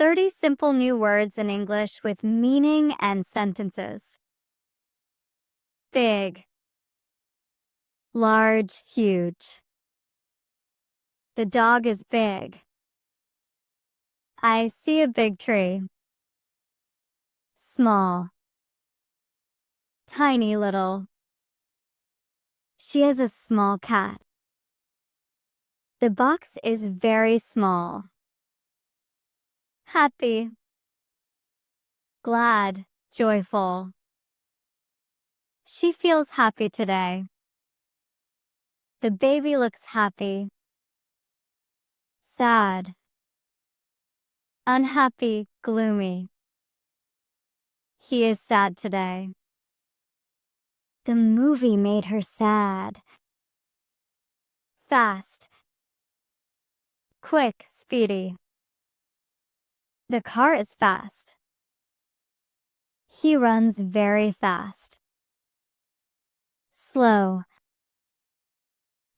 30 simple new words in English with meaning and sentences. Big. Large, huge. The dog is big. I see a big tree. Small. Tiny little. She has a small cat. The box is very small. Happy. Glad, joyful. She feels happy today. The baby looks happy. Sad. Unhappy, gloomy. He is sad today. The movie made her sad. Fast. Quick, speedy. The car is fast. He runs very fast. Slow.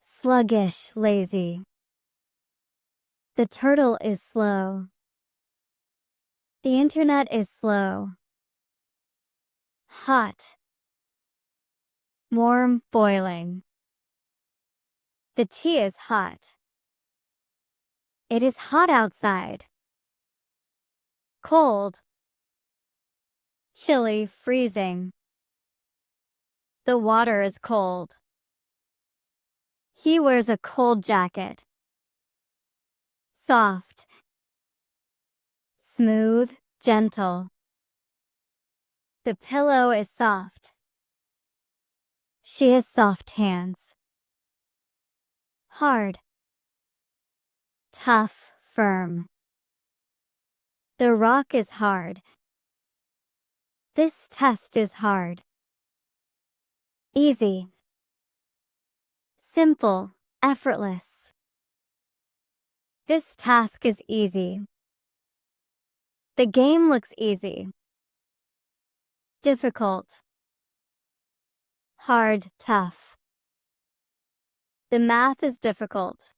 Sluggish, lazy. The turtle is slow. The internet is slow. Hot. Warm, boiling. The tea is hot. It is hot outside. Cold. Chilly, freezing. The water is cold. He wears a cold jacket. Soft. Smooth, gentle. The pillow is soft. She has soft hands. Hard. Tough, firm. The rock is hard. This test is hard. Easy. Simple, effortless. This task is easy. The game looks easy. Difficult. Hard, tough. The math is difficult.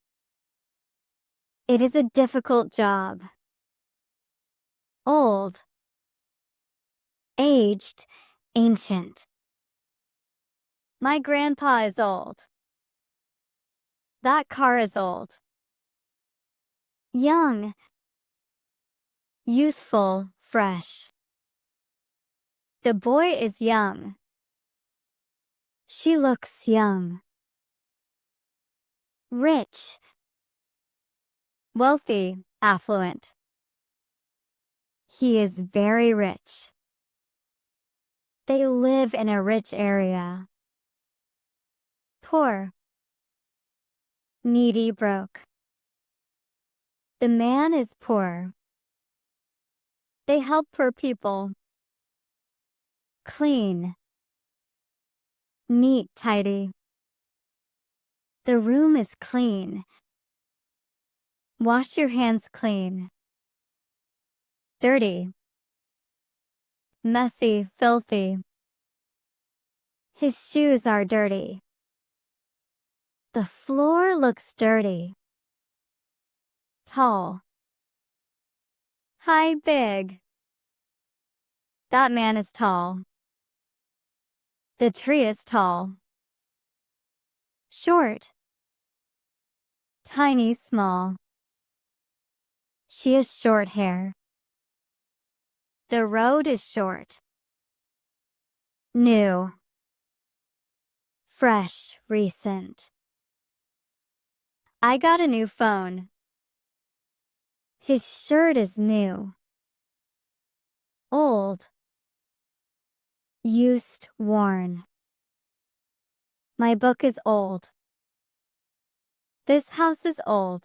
It is a difficult job. Old. Aged, ancient. My grandpa is old. That car is old. Young. Youthful, fresh. The boy is young. She looks young. Rich. Wealthy, affluent. He is very rich. They live in a rich area. Poor. Needy, broke. The man is poor. They help poor people. Clean. Neat, tidy. The room is clean. Wash your hands clean. Dirty. Messy, filthy. His shoes are dirty. The floor looks dirty. Tall. High, big. That man is tall. The tree is tall. Short. Tiny, small. She has short hair. The road is short. New. Fresh, recent. I got a new phone. His shirt is new. Old. Used, worn. My book is old. This house is old.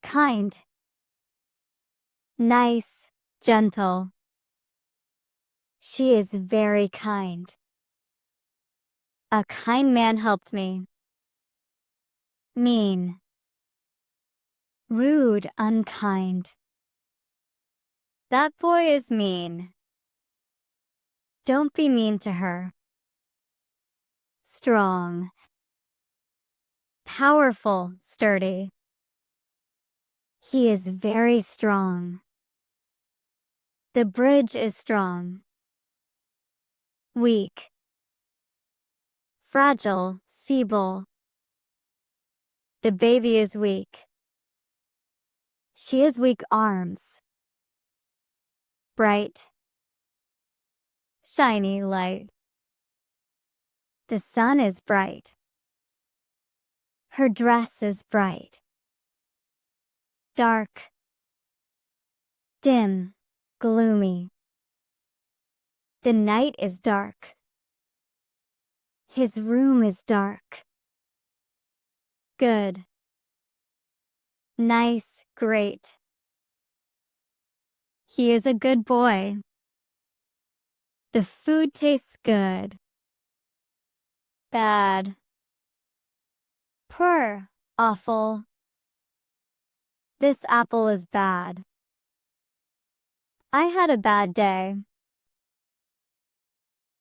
Kind. Nice, gentle. She is very kind. A kind man helped me. Mean. Rude, unkind. That boy is mean. Don't be mean to her. Strong. Powerful, sturdy. He is very strong. The bridge is strong. Weak. Fragile, feeble. The baby is weak. She has weak arms. Bright. Shiny light. The sun is bright. Her dress is bright. Dark. Dim. Gloomy. The night is dark. His room is dark. Good. Nice, great. He is a good boy. The food tastes good. Bad. Poor, awful. This apple is bad. I had a bad day.